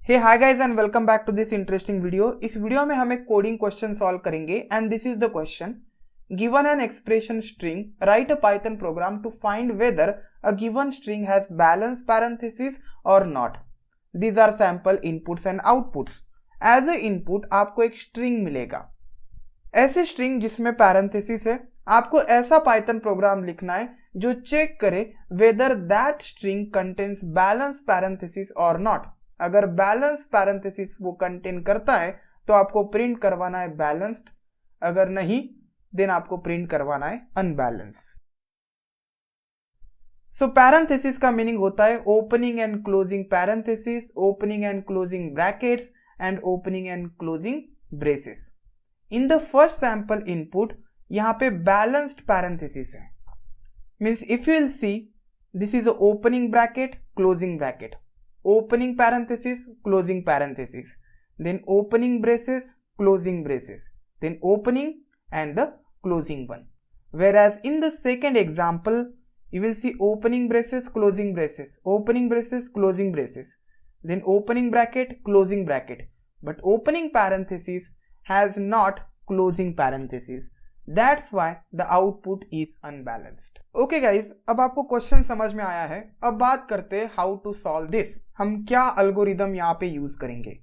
Hey hi guys and welcome back to this interesting video. इस video में हम एक कोडिंग क्वेश्चन सॉल्व करेंगे and this is the question. Given an expression string, write a Python program to find whether a given string has balance parenthesis और not. These are sample inputs and outputs. As a input आपको एक string मिलेगा, ऐसी string जिसमें parenthesis है। आपको ऐसा Python programme लिखना है जो चेक करे whether that string contains balance parenthesis और नॉट। अगर बैलेंस पैरेंथेसिस वो कंटेन करता है तो आपको प्रिंट करवाना है बैलेंस्ड, अगर नहीं देन आपको प्रिंट करवाना है अनबैलेंस। सो पैरेंथेसिस का मीनिंग होता है opening and closing parenthesis, opening and closing brackets and opening and closing braces. In the first sample input यहाँ पे बैलेंस्ड पैरेंथेसिस है, means if you will see this is opening bracket, closing bracket, opening parenthesis, closing parenthesis, then opening braces, closing braces, then opening and the closing one. Whereas in the second example you will see opening braces, closing braces, opening braces, closing braces, then opening bracket, closing bracket, but opening parenthesis has not closing parenthesis. That's why the output is unbalanced. Okay guys, अब आपको question समझ में आया है। अब बात करते हैं हाउ टू सॉल्व दिस। हम क्या एल्गोरिदम यहाँ पे यूज करेंगे।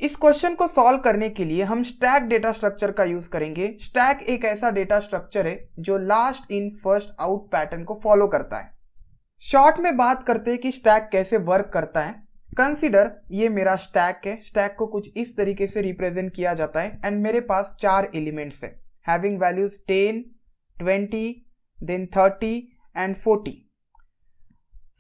इस क्वेश्चन को सॉल्व करने के लिए हम स्टैक डेटा स्ट्रक्चर का यूज करेंगे। स्टैक एक ऐसा डेटा स्ट्रक्चर है जो last in first out pattern को फॉलो करता है। शॉर्ट में बात करते हैं कि स्टैक कैसे वर्क करता है। कंसीडर ये मेरा स्टैक है। स्टैक को कुछ इस तरीके से रिप्रेजेंट किया जाता है एंड मेरे पास 4 एलिमेंट्स है having values 10, 20, then 30 and 40।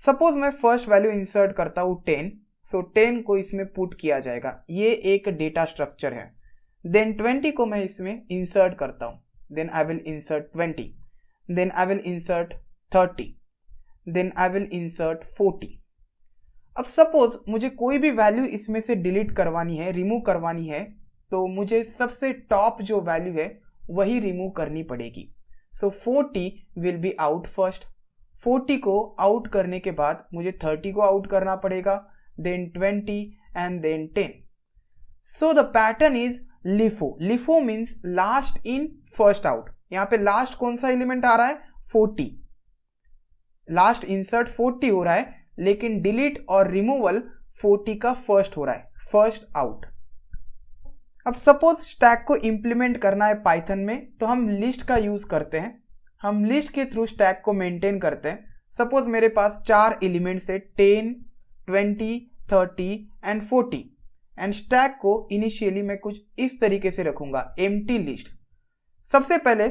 Suppose मैं फर्स्ट वैल्यू इंसर्ट करता हूँ 10, सो 10 को इसमें पुट किया जाएगा, ये एक डेटा स्ट्रक्चर है। देन 20 को मैं इसमें इंसर्ट करता हूँ, then I will insert 20, then I will insert 30, then I will insert 40। अब सपोज मुझे कोई भी वैल्यू इसमें से डिलीट करवानी है, रिमूव करवानी है, तो मुझे सबसे टॉप जो वैल्यू है वही रिमूव करनी पड़ेगी। सो 40 विल बी आउट फर्स्ट। 40 को आउट करने के बाद मुझे 30 को आउट करना पड़ेगा, then 20 and then 10। So the pattern is LIFO. LIFO means last in first out. यहाँ पे लास्ट कौन सा एलिमेंट आ रहा है? 40। लास्ट इंसर्ट 40 हो रहा है, लेकिन डिलीट और रिमूवल 40 का फर्स्ट हो रहा है, फर्स्ट आउट। अब सपोज स्टैक को इंप्लीमेंट करना है पाइथन में, तो हम लिस्ट का यूज करते हैं। हम लिस्ट के थ्रू स्टैक को मेंटेन करते हैं। सपोज मेरे पास 4 एलिमेंट्स है 10, 20, 30 एंड 40 एंड स्टैक को इनिशियली मैं कुछ इस तरीके से रखूंगा, एम्प्टी लिस्ट। सबसे पहले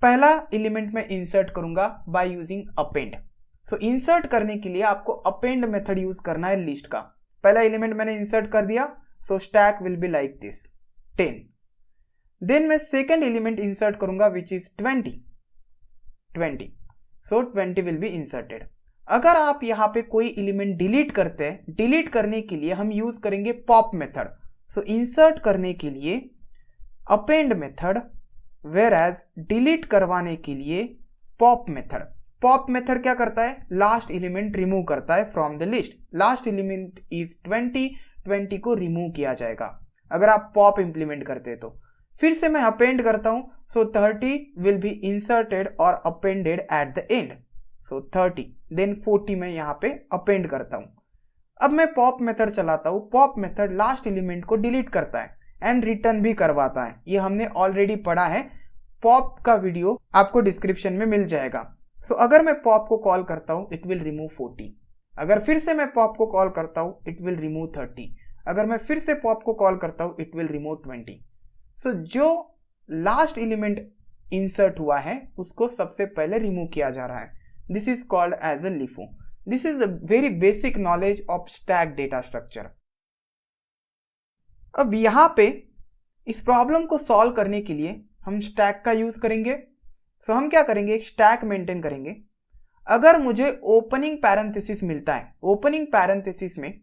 पहला एलिमेंट में इंसर्ट करूंगा by using append. So insert करने के लिए आपको अपेंड मेथड यूज करना है लिस्ट का। पहला एलिमेंट मैंने इंसर्ट कर दिया, so stack will be like this 10। Then मैं सेकेंड एलिमेंट इंसर्ट करूंगा which is 20। So 20 will be inserted. अगर आप यहाँ पे कोई एलिमेंट डिलीट करते हैं, डिलीट करने के लिए हम यूज करेंगे पॉप मेथड। सो इंसर्ट करने के लिए append method, whereas delete करवाने के लिए पॉप मेथड। पॉप मेथड क्या करता है? लास्ट एलिमेंट रिमूव करता है from the list. Last element is 20 को रिमूव किया जाएगा अगर आप पॉप इंप्लीमेंट करते हैं तो। फिर से मैं अपेंड करता हूं, सो 30 विल बी इंसर्टेड और appended at the end. So 30 then 40 में यहां पे अपेंड करता हूं। अब मैं पॉप मेथड चलाता हूं। पॉप मेथड लास्ट एलिमेंट को डिलीट करता है एंड रिटर्न भी करवाता है। ये हमने ऑलरेडी पढ़ा है, पॉप का वीडियो आपको डिस्क्रिप्शन में मिल जाएगा। सो अगर मैं पॉप को कॉल करता हूं इट विल रिमूव 40। अगर फिर से मैं पॉप को कॉल करता हूं इट विल रिमूव 30। अगर मैं फिर से पॉप को कॉल करता हूं इट विल रिमूव 20। सो जो लास्ट एलिमेंट इंसर्ट हुआ है उसको सबसे पहले रिमूव किया जा रहा है। This is called as a LIFO. This is a very basic knowledge of stack data structure. अब यहां पे इस प्रॉब्लम को सॉल्व करने के लिए हम स्टैक का यूज करेंगे। सो हम क्या करेंगे? एक स्टैक मेंटेन करेंगे। अगर मुझे ओपनिंग पैरेंथेसिस मिलता है, ओपनिंग पैरेंथेसिस में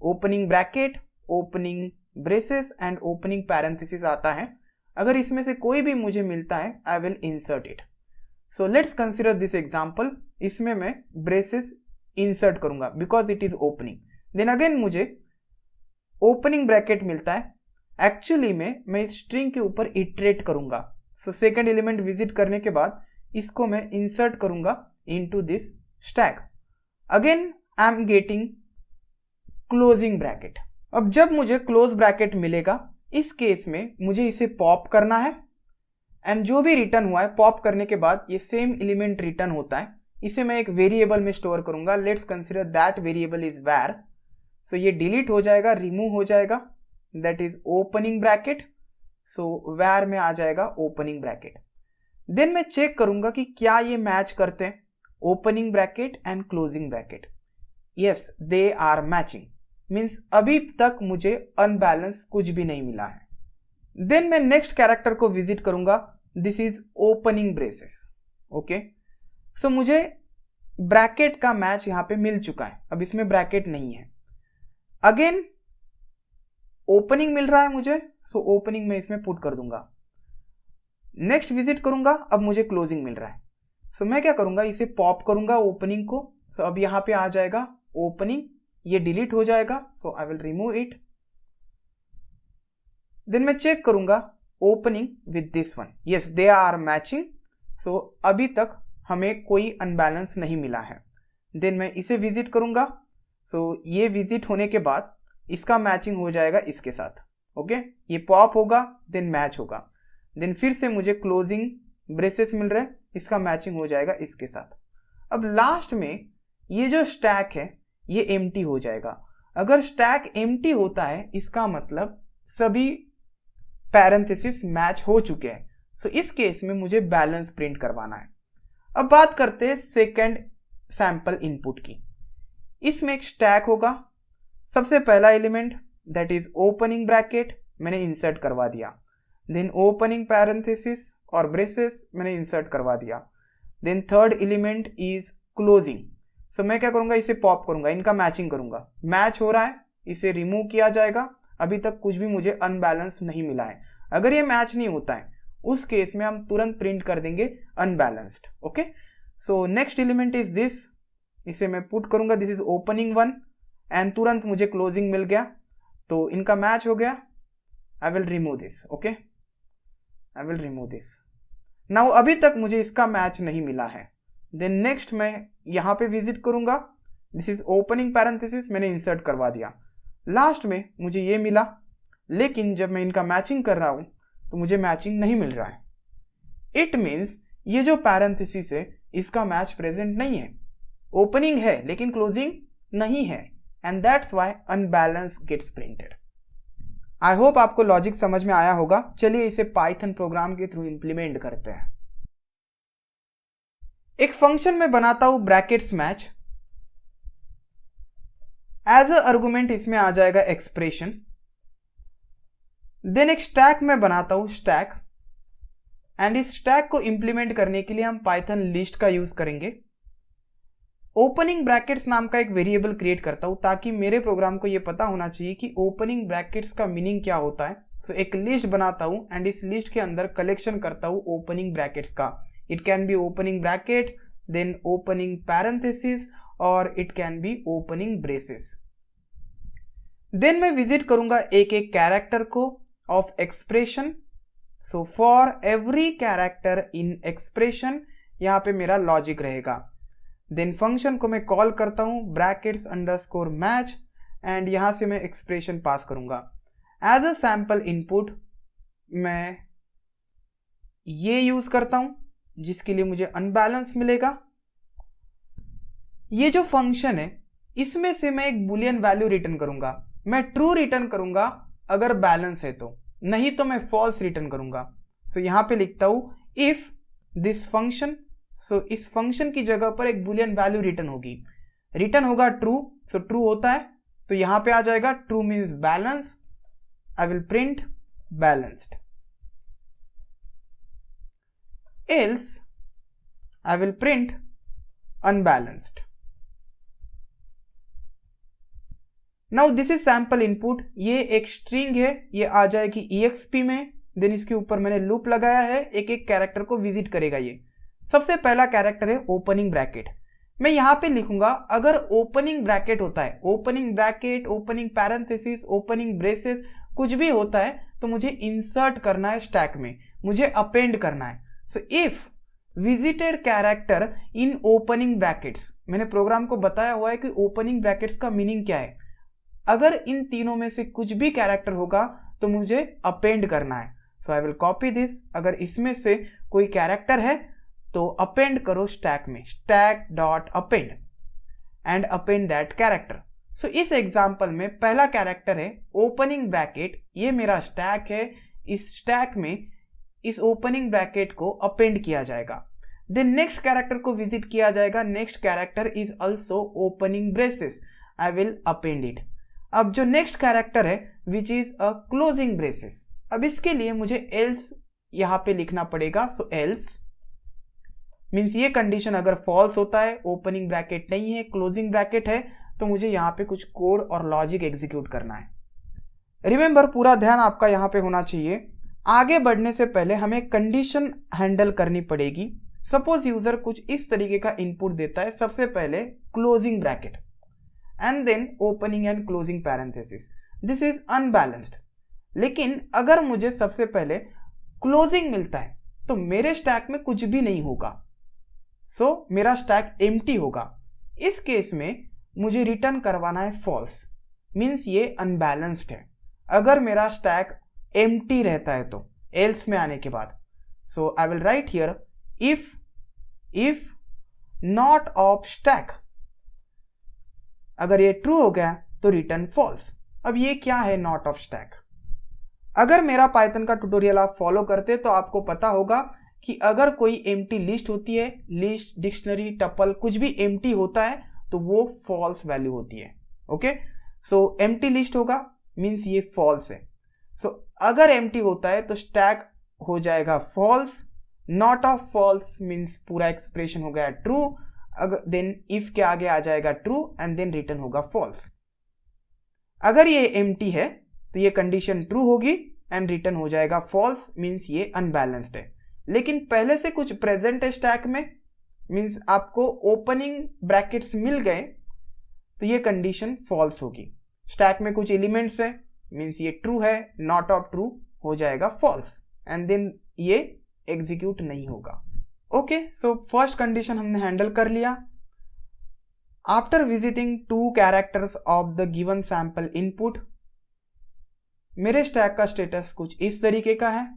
opening bracket, opening braces and opening parenthesis आता है, अगर इसमें से कोई भी मुझे मिलता है I will insert it. So let's consider this example. इसमें मैं ब्रेसेस इंसर्ट करूंगा because it is opening. Then again मुझे ओपनिंग ब्रैकेट मिलता है। एक्चुअली में मैं इस स्ट्रिंग के ऊपर इटरेट करूंगा। सो सेकेंड एलिमेंट विजिट करने के बाद इसको मैं इंसर्ट करूंगा into this stack. Again I am getting closing bracket. अब जब मुझे क्लोज ब्रैकेट मिलेगा, इस केस में मुझे इसे पॉप करना है एंड जो भी रिटर्न हुआ है पॉप करने के बाद ये सेम एलिमेंट रिटर्न होता है। इसे मैं एक वेरिएबल में स्टोर करूंगा। Let's consider that variable is var। So ये डिलीट हो जाएगा, रिमूव हो जाएगा, that is opening bracket. So var में आ जाएगा ओपनिंग ब्रैकेट। देन मैं चेक करूंगा कि क्या ये मैच करते हैं, opening bracket and closing bracket. Yes, they are matching, means अभी तक मुझे अनबैलेंस कुछ भी नहीं मिला है। देन मैं नेक्स्ट कैरेक्टर को विजिट करूंगा, this is opening braces. Okay, so मुझे ब्रैकेट का मैच यहां पे मिल चुका है, अब इसमें ब्रैकेट नहीं है। अगेन ओपनिंग मिल रहा है मुझे, सो ओपनिंग में इसमें पुट कर दूंगा। नेक्स्ट विजिट करूंगा, अब मुझे क्लोजिंग मिल रहा है। सो मैं क्या करूंगा, इसे पॉप करूंगा ओपनिंग को। सो अब यहां पे आ जाएगा ओपनिंग, ये डिलीट हो जाएगा। So I will remove it. Then मैं चेक करूंगा opening with this one. Yes, they are matching. So अभी तक हमें कोई अनबैलेंस नहीं मिला है। देन मैं इसे विजिट करूंगा। सो ये विजिट होने के बाद इसका मैचिंग हो जाएगा इसके साथ। ओके, ये पॉप होगा, देन मैच होगा। देन फिर से मुझे क्लोजिंग ब्रेसेस मिल रहे हैं, इसका मैचिंग हो जाएगा इसके साथ। अब लास्ट में ये जो स्टैक है ये एम्प्टी हो जाएगा। अगर स्टैक एम्प्टी होता है इसका मतलब सभी पैरेंथेसिस मैच हो चुके हैं। सो इस केस में मुझे बैलेंस प्रिंट करवाना है। अब बात करते हैं सेकंड सैंपल इनपुट की। इसमें एक स्टैक होगा। सबसे पहला element that is opening bracket मैंने इंसर्ट करवा दिया। देन ओपनिंग पैरेंथेसिस और ब्रेसेस मैंने इंसर्ट करवा दिया। Then third element is closing. So मैं क्या करूंगा, इसे पॉप करूंगा, इनका मैचिंग करूंगा। मैच हो रहा है, इसे रिमूव किया जाएगा। अभी तक कुछ भी मुझे अनबैलेंस नहीं मिला है। अगर ये मैच नहीं होता है उस केस में हम तुरंत प्रिंट कर देंगे unbalanced. Okay, so next element is this, इसे मैं पुट करूंगा, this is opening one and तुरंत मुझे क्लोजिंग मिल गया, तो इनका मैच हो गया। आई will remove this. Okay, I will remove this. Now अभी तक मुझे इसका मैच नहीं मिला है। देन नेक्स्ट मैं यहां पे विजिट करूंगा, दिस इज ओपनिंग पैरेंथेसिस मैंने इंसर्ट करवा दिया। लास्ट में मुझे ये मिला, लेकिन जब मैं इनका मैचिंग कर रहा हूं तो मुझे मैचिंग नहीं मिल रहा है। इट मीन्स ये जो पैरेंथेसिस है इसका मैच प्रेजेंट नहीं है। ओपनिंग है लेकिन क्लोजिंग नहीं है, and that's why unbalance gets printed. I hope आपको लॉजिक समझ में आया होगा। चलिए इसे पाइथन प्रोग्राम के थ्रू इंप्लीमेंट करते हैं। एक फंक्शन में बनाता हूं brackets match. As a argument इसमें आ जाएगा एक्सप्रेशन। देन एक स्टैक में बनाता हूं स्टैक, एंड इस स्टैक को इंप्लीमेंट करने के लिए हम पाइथन लिस्ट का यूज करेंगे। ओपनिंग ब्रैकेट्स नाम का एक वेरिएबल क्रिएट करता हूं ताकि मेरे प्रोग्राम को यह पता होना चाहिए कि ओपनिंग ब्रैकेट्स का मीनिंग क्या होता है। तो एक लिस्ट बनाता हूं एंड इस लिस्ट के अंदर कलेक्शन करता हूं ओपनिंग ब्रैकेट्स का। It can be opening bracket, then opening parenthesis, और it can be opening braces. Then मैं विजिट करूंगा एक एक कैरेक्टर को of expression. So for every character in expression यहां पे मेरा लॉजिक रहेगा। देन फंक्शन को मैं कॉल करता हूं ब्रैकेट्स अंडरस्कोर मैच, एंड यहां से मैं एक्सप्रेशन पास करूंगा। एज अ सैंपल इनपुट मैं ये यूज करता हूं जिसके लिए मुझे अनबैलेंस मिलेगा। ये जो फंक्शन है इसमें से मैं एक बुलियन वैल्यू रिटर्न करूंगा। मैं ट्रू रिटर्न करूंगा अगर बैलेंस है तो, नहीं तो मैं फॉल्स रिटर्न करूंगा। तो यहां पे लिखता हूं इफ दिस फंक्शन। सो इस फंक्शन की जगह पर एक बुलियन वैल्यू रिटर्न होगी, रिटर्न होगा ट्रू। सो ट्रू होता है तो यहां पे आ जाएगा true means balance. I will print balanced, else I will print unbalanced. Now this is sample input. ये एक स्ट्रिंग है, ये आ जाएगी EXP में। देन इसके ऊपर मैंने लूप लगाया है, एक एक कैरेक्टर को विजिट करेगा। ये सबसे पहला कैरेक्टर है ओपनिंग ब्रैकेट। मैं यहाँ पे लिखूंगा अगर ओपनिंग ब्रैकेट होता है, opening bracket, opening parenthesis, opening braces, कुछ भी होता है तो मुझे इंसर्ट करना है स्टैक में, मुझे अपेंड करना है। So if visited character in opening brackets, मैंने प्रोग्राम को बताया हुआ है कि ओपनिंग ब्रैकेट्स का मीनिंग क्या है। अगर इन तीनों में से कुछ भी कैरेक्टर होगा तो मुझे अपेंड करना है। सो आई विल कॉपी दिस। अगर इसमें से कोई कैरेक्टर है तो अपेंड करो स्टैक में, stack dot append and append that character. So इस एग्जांपल में पहला कैरेक्टर है ओपनिंग ब्रैकेट, ये मेरा स्टैक है, इस स्टैक में इस ओपनिंग ब्रैकेट को अपेंड किया जाएगा। देन नेक्स्ट कैरेक्टर को विजिट किया जाएगा, next character is also opening braces, I will append it. अब जो नेक्स्ट कैरेक्टर है which is a closing braces, अब इसके लिए मुझे एल्स यहां पे लिखना पड़ेगा। सो एल्स मीन्स ये कंडीशन अगर फॉल्स होता है, ओपनिंग ब्रैकेट नहीं है, क्लोजिंग ब्रैकेट है, तो मुझे यहाँ पे कुछ कोड और लॉजिक एग्जीक्यूट करना है। रिमेंबर, पूरा ध्यान आपका यहाँ पे होना चाहिए। आगे बढ़ने से पहले हमें कंडीशन हैंडल करनी पड़ेगी। सपोज यूजर कुछ इस तरीके का इनपुट देता है, सबसे पहले closing bracket and then opening and closing parenthesis, this is unbalanced. लेकिन अगर मुझे सबसे पहले क्लोजिंग मिलता है तो मेरे स्टैक में कुछ भी नहीं होगा, सो मेरा स्टैक एम्प्टी होगा। इस केस में मुझे रिटर्न करवाना है फॉल्स, मीन्स ये अनबैलेंस्ड है अगर मेरा स्टैक एम्प्टी रहता है तो, एल्स में आने के बाद। So I will write here if not of stack, अगर ये ट्रू हो गया तो रिटर्न फॉल्स। अब ये क्या है नॉट ऑफ स्टैक? अगर मेरा पाइथन का ट्यूटोरियल आप फॉलो करते तो आपको पता होगा कि अगर कोई एम्प्टी लिस्ट होती है, लिस्ट, डिक्शनरी, टपल, कुछ भी एम्प्टी होता है तो वो फॉल्स वैल्यू होती है। ओके, सो एम्प्टी लिस्ट होगा मीन्स ये फॉल्स है। सो अगर एम्प्टी होता है तो स्टैक हो जाएगा false, not of false means पूरा एक्सप्रेशन हो गया ट्रू, अगर देन इफ के आगे आ जाएगा ट्रू एंड देन रिटर्न होगा फॉल्स। अगर ये एम्प्टी है तो ये कंडीशन ट्रू होगी एंड रिटर्न हो जाएगा फॉल्स, मीन्स ये अनबैलेंस्ड है। लेकिन पहले से कुछ प्रेजेंट है स्टैक में, मीन्स आपको ओपनिंग ब्रैकेट्स मिल गए तो ये कंडीशन फॉल्स होगी। स्टैक में कुछ एलिमेंट्स है मीन्स ये ट्रू है, नॉट ऑफ ट्रू हो जाएगा फॉल्स एंड देन ये एग्जीक्यूट नहीं होगा। ओके, सो फर्स्ट कंडीशन हमने हैंडल कर लिया। After visiting 2 characters of the given sample input, मेरे स्टैक का स्टेटस कुछ इस तरीके का है।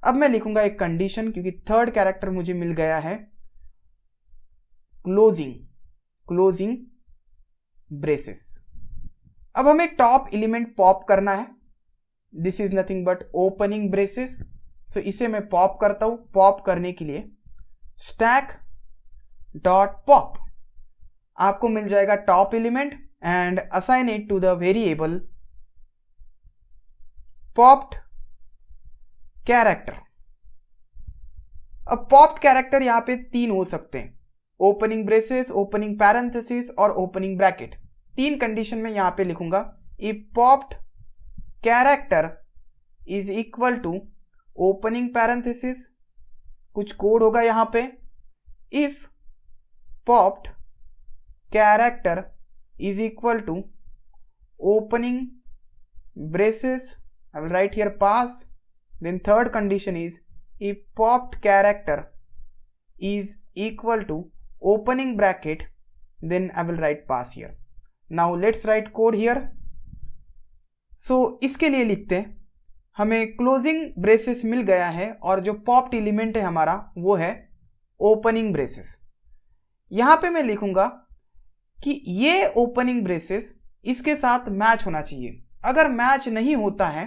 अब मैं लिखूंगा एक कंडीशन, क्योंकि थर्ड कैरेक्टर मुझे मिल गया है क्लोजिंग ब्रेसेस। अब हमें टॉप एलिमेंट पॉप करना है, this is nothing but opening braces. So इसे मैं पॉप करता हूं। पॉप करने के लिए स्टैक डॉट पॉप, आपको मिल जाएगा top element and assign it to the variable popped character. अब पॉप्ड कैरेक्टर यहां पे 3 हो सकते हैं, ओपनिंग ब्रेसेस, ओपनिंग पैरेंथेसिस और ओपनिंग ब्रैकेट। 3 कंडीशन में यहां पे लिखूंगा। If popped character is equal to opening parenthesis, कुछ कोड होगा यहां पे। If popped character is equal to opening braces, I will write here pass. Then third condition is if popped character is equal to opening bracket, then I will write pass here. Now let's write code here. So इसके लिए लिखते हैं, हमें closing braces मिल गया है और जो popped element है हमारा वो है ओपनिंग ब्रेसेस। यहां पे मैं लिखूंगा कि ये ओपनिंग ब्रेसेस इसके साथ मैच होना चाहिए। अगर मैच नहीं होता है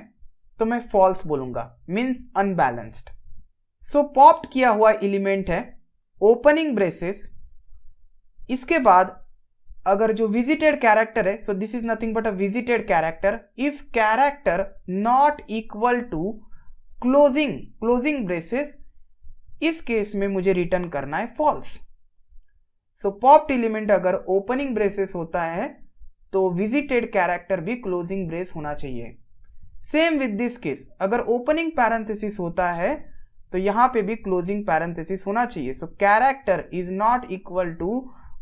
तो मैं फॉल्स बोलूंगा, मीन्स अनबैलेंस्ड। सो पॉप्ड किया हुआ एलिमेंट है ओपनिंग ब्रेसेस, इसके बाद अगर जो विजिटेड कैरेक्टर है, so this is nothing but a visited character, if character not equal to closing braces, इस केस में मुझे रिटर्न करना है फॉल्स। सो पॉप्ड एलिमेंट अगर ओपनिंग ब्रेसेस होता है तो विजिटेड कैरेक्टर भी क्लोजिंग ब्रेस होना चाहिए। सेम विद दिस केस, अगर ओपनिंग पैरेंथेसिस होता है तो यहां पे भी क्लोजिंग पैरेंथेसिस होना चाहिए। So character is not equal to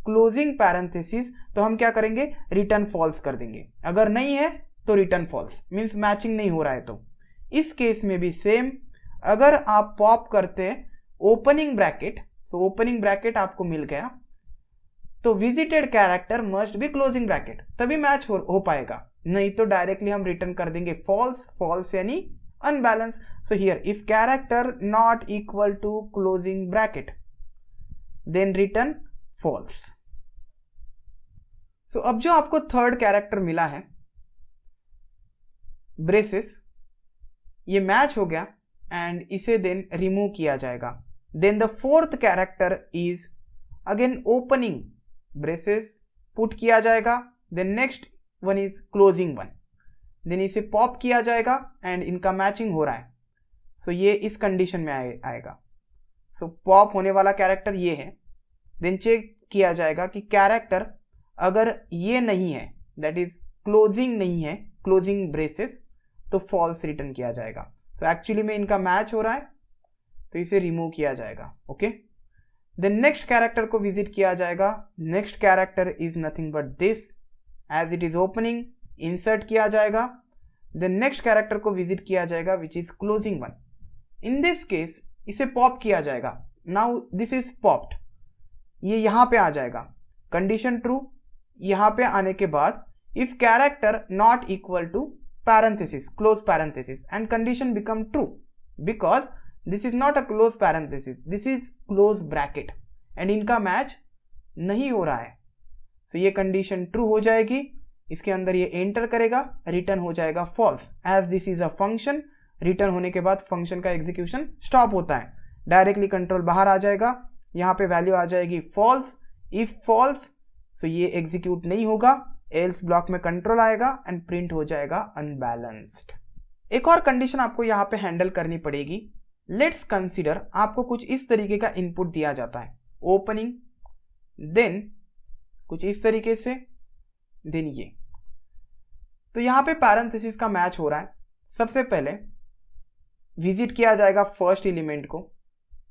closing parenthesis तो हम क्या करेंगे, रिटर्न फॉल्स कर देंगे। अगर नहीं है तो रिटर्न फॉल्स, मीन्स मैचिंग नहीं हो रहा है। तो इस केस में भी सेम, अगर आप पॉप करते हैं ओपनिंग ब्रैकेट, तो ओपनिंग ब्रैकेट आपको मिल गया, तो visited character must be closing bracket, तभी मैच हो पाएगा, नहीं तो डायरेक्टली हम रिटर्न कर देंगे फॉल्स। फॉल्स यानी unbalance. So here if character not equal to closing bracket then return false. So अब जो आपको थर्ड कैरेक्टर मिला है ब्रेसेस, ये मैच हो गया एंड इसे देन रिमूव किया जाएगा। Then the fourth character is again opening braces, put किया जाएगा। Then next one is closing one, then इसे पॉप किया जाएगा एंड इनका मैचिंग हो रहा है। सो ये इस कंडीशन में आएगा। सो पॉप होने वाला कैरेक्टर ये है। देन चेक किया जाएगा कि कैरेक्टर अगर ये नहीं है, दैट इज क्लोजिंग नहीं है, क्लोजिंग ब्रेसेस, तो फॉल्स रिटर्न किया जाएगा। तो एक्चुअली में इनका मैच हो रहा है, तो इसे रिमूव किया जाएगा। ओके, देन नेक्स्ट कैरेक्टर को विजिट किया जाएगा। Next character is nothing but this, as it is opening, insert किया जाएगा। देन नेक्स्ट कैरेक्टर को विजिट किया जाएगा which is closing one. In this case इसे पॉप किया जाएगा। नाउ दिस इज पॉप्ड, ये यहां पे आ जाएगा, कंडीशन ट्रू। यहां पे आने के बाद if character not equal to parenthesis, close parenthesis, and condition become true because this is not a close parenthesis, this is close bracket and इनका मैच नहीं हो रहा है। तो ये कंडीशन ट्रू हो जाएगी, इसके अंदर ये एंटर करेगा, रिटर्न हो जाएगा false. As this is a function, return होने के बाद फंक्शन का एग्जीक्यूशन स्टॉप होता है, डायरेक्टली कंट्रोल बाहर आ जाएगा, यहाँ पे वैल्यू आ जाएगी फॉल्स। इफ फॉल्स तो ये एग्जीक्यूट नहीं होगा, एल्स ब्लॉक में कंट्रोल आएगा एंड प्रिंट हो जाएगा अनबैलेंस्ड। एक और कंडीशन आपको यहाँ पे हैंडल करनी पड़ेगी। लेट्स कंसीडर आपको कुछ इस तरीके का इनपुट दिया जाता है, ओपनिंग, देन कुछ इस तरीके से, देन ये। तो यहाँ पे पैरेंथेसिस का मैच हो रहा है। सबसे पहले विजिट किया जाएगा फर्स्ट एलिमेंट को,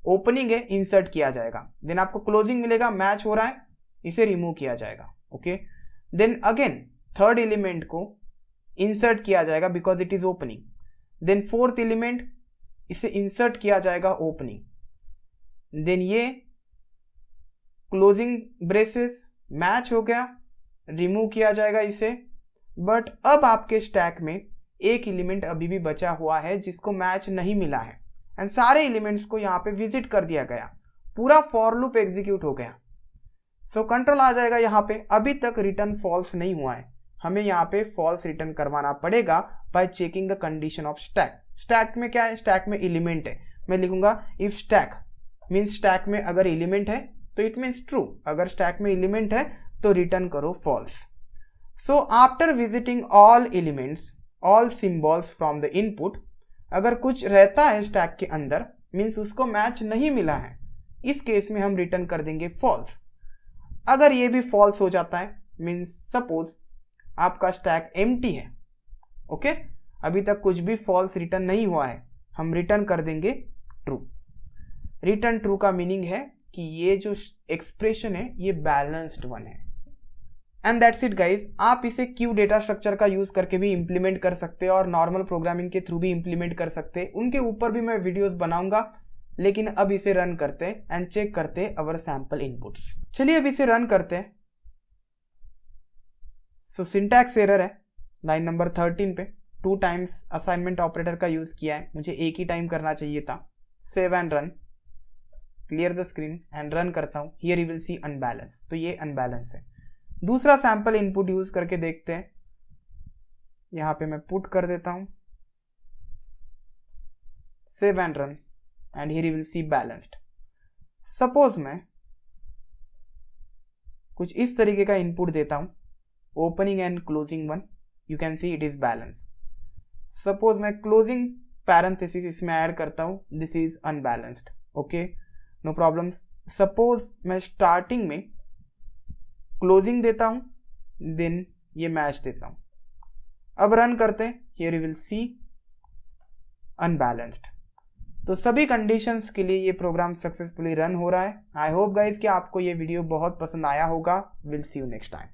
ओपनिंग है, इंसर्ट किया जाएगा, देन आपको क्लोजिंग मिलेगा, मैच हो रहा है, इसे रिमूव किया जाएगा। Okay, then again third element को इंसर्ट किया जाएगा because it is opening, then fourth element, इसे इंसर्ट किया जाएगा ओपनिंग, देन ये क्लोजिंग ब्रेसेस, मैच हो गया, रिमूव किया जाएगा इसे। बट अब आपके स्टैक में एक एलिमेंट अभी भी बचा हुआ है जिसको मैच नहीं मिला है एंड सारे एलिमेंट्स को यहाँ पे विजिट कर दिया गया, पूरा फॉर लूप एग्जीक्यूट हो गया। सो कंट्रोल आ जाएगा यहाँ पे, अभी तक रिटर्न फॉल्स नहीं हुआ है, हमें यहाँ पे फॉल्स रिटर्न करवाना पड़ेगा bye checking the condition of stack. Stack में क्या है, स्टैक में एलिमेंट है, मैं लिखूंगा इफ स्टैक मीन्स स्टैक में अगर एलिमेंट है तो इट मीन्स ट्रू, अगर स्टैक में एलिमेंट है तो रिटर्न करो false. So after visiting all elements, all symbols from the input, अगर कुछ रहता है स्टैक के अंदर मीन्स उसको मैच नहीं मिला है, इस केस में हम रिटर्न कर देंगे फॉल्स। अगर ये भी फॉल्स हो जाता है मीन्स सपोज आपका स्टैक एम्प्टी है, ओके, अभी तक कुछ भी फॉल्स रिटर्न नहीं हुआ है, हम रिटर्न कर देंगे ट्रू। रिटर्न ट्रू का मीनिंग है कि ये जो एक्सप्रेशन है ये बैलेंस्ड वन है। And that's it guys. आप इसे क्यू डेटा स्ट्रक्चर का यूज करके भी इंप्लीमेंट कर सकते हैं और नॉर्मल प्रोग्रामिंग के थ्रू भी इंप्लीमेंट कर सकते हैं, उनके ऊपर भी मैं वीडियोस बनाऊंगा। लेकिन अब इसे रन करते हैं एंड चेक करते हैं अवर सैंपल इनपुट्स। चलिए अब इसे रन करते हैं। सो सिंटैक्स एरर है लाइन नंबर 13 पे, 2 टाइम्स असाइनमेंट ऑपरेटर का यूज किया है, मुझे एक ही टाइम करना चाहिए था। Save and run, clear the screen and run करता हूं। Here you will see unbalance, तो ये अनबैलेंस है। दूसरा सैंपल इनपुट यूज करके देखते हैं, यहां पे मैं पुट कर देता हूं, save and run and here you will see balanced. Suppose मैं कुछ इस तरीके का इनपुट देता हूं, opening and closing one, you can see it is balance. Suppose मैं क्लोजिंग पैरेंथेसिस इसमें ऐड करता हूं, this is unbalanced. Okay, no problem. Suppose मैं स्टार्टिंग में क्लोजिंग देता हूं, देन ये मैच देता हूं। अब रन करते हैं, here you will see unbalanced. तो सभी कंडीशंस के लिए ये प्रोग्राम सक्सेसफुली रन हो रहा है। आई होप गाइज कि आपको ये वीडियो बहुत पसंद आया होगा। Will see you next time.